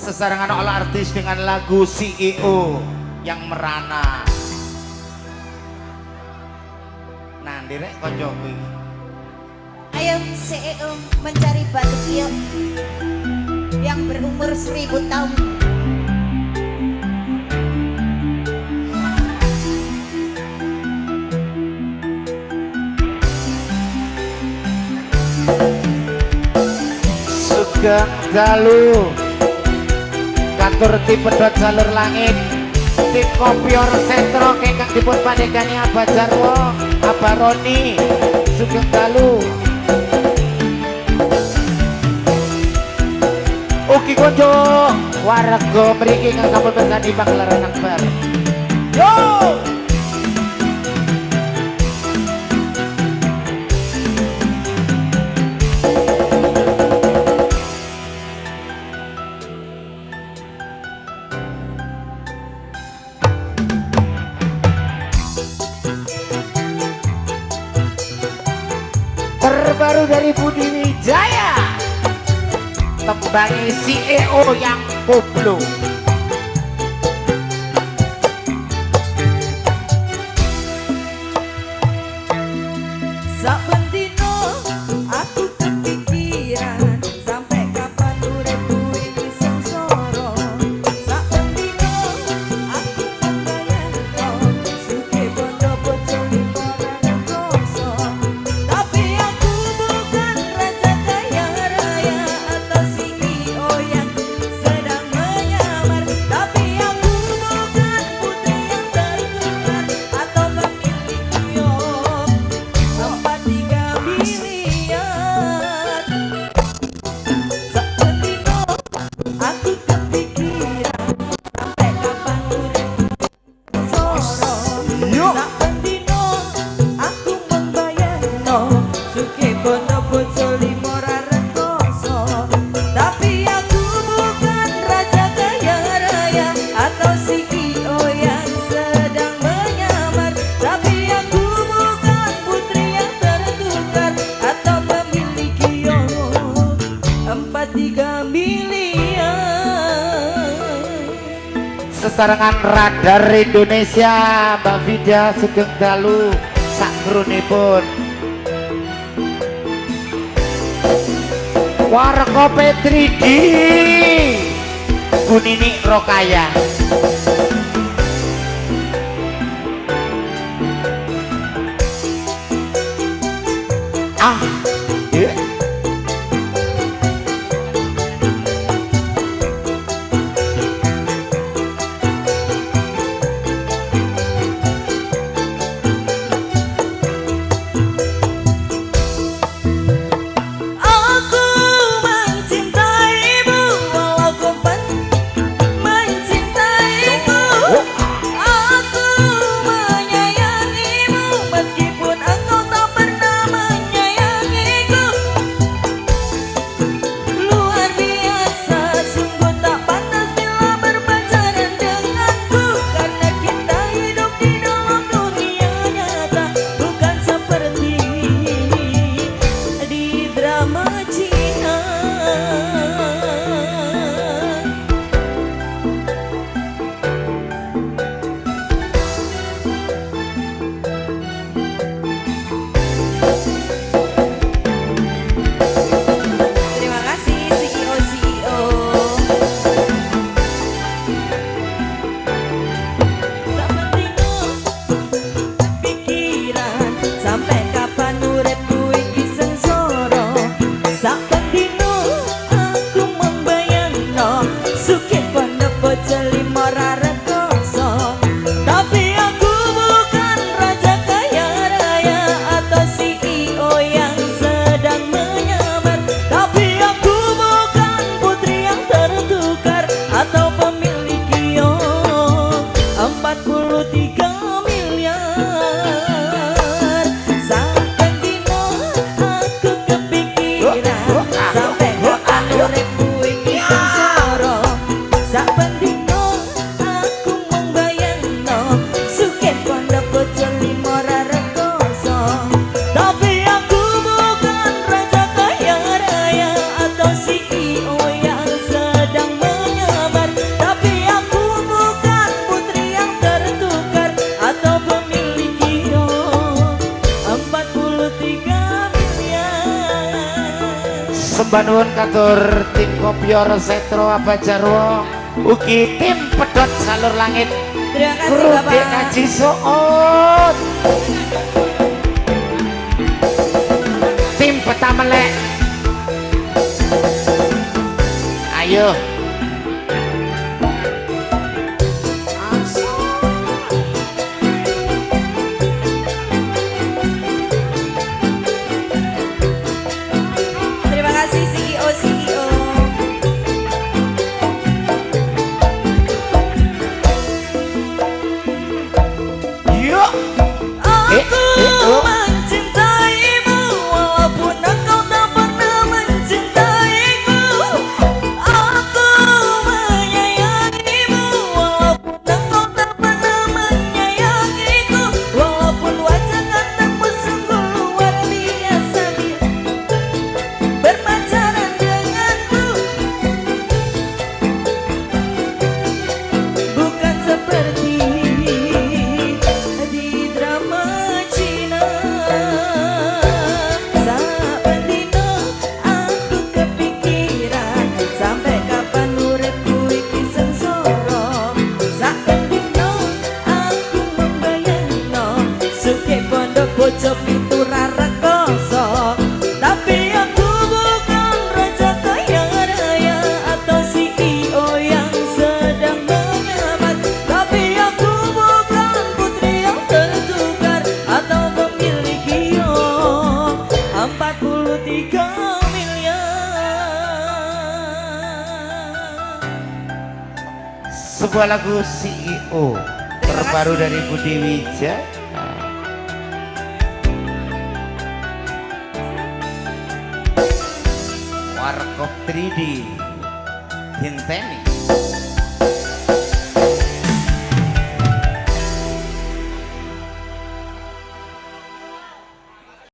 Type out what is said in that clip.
sesarangan oleh artis dengan lagu CEO yang merana. Nah, direk konco kuwi. Ayo CEO mencari batu kiok yang berumur 1000 tahun. Sugeng dalu kantor tim pedot jalur langit tim kopior sentro kekang dipun pandegani Abah Jarwo Abah Roni sugeng dalu ugi konco warga mriki kang sampun berkani Pagelaran Akbar yo terbaru dari Budi Wijaya tembangi CEO yang koplo. Saben dino aku kepikiran sampai kapan uripku iki sengsara. Saben dino aku membayangno suke bondo bojo limparan koso. Tapi aku bukan raja kaya raya atau CEO yang sedang menyamar. Tapi aku bukan putri yang tertukar atau pemilik kios 4-3 miliar. Sepetino aku kepikiran sampai kapan uripku soro. Sepetino aku membayangno suke bondo bojo limora rekoso. Tapi aku bukan raja kaya raya atau CEO yang sedang menyamar. Tapi aku bukan putri yang tertukar atau pemilik kios 4-3 miliar. Sesarengan radar Indonesia Mbak Vida sugeng dalu sakgrunipun warga P3D Bu Nini Rokaya yeah. Aku mencintaimu walau kau mencintaiku. Aku menyayangimu meskipun engkau tak pernah menyayangiku. sembah nuwun katur tim Kopior Setro Abajarwo ugi tim pedot salur langit Terima kasih Kru Bapak. Kaji Soot tim peta melek ayo Terima kasih CEO. yuk Aku oh. mencintaimu walaupun engkau tak pernah mencintaiku. Aku menyayangimu walaupun engkau tak pernah menyayangiku. Walaupun wajah gantengmu sungguh luar biasa dia berpacaran denganku. Bukan seperti di drama Cina. Saben dino aku kepikiran sampai kapan uripku iki sengsara. Saben dino aku membayangno suke pondok bocah pintu rarekoso. Tapi aku bukan raja kaya raya atau CEO yang sedang menyamar. Tapi aku bukan putri yang tertukar atau memiliki 43 miliar. Sebuah lagu CEO terbaru kasih. dari Budi Wijaya. Warkop 3D Hinteni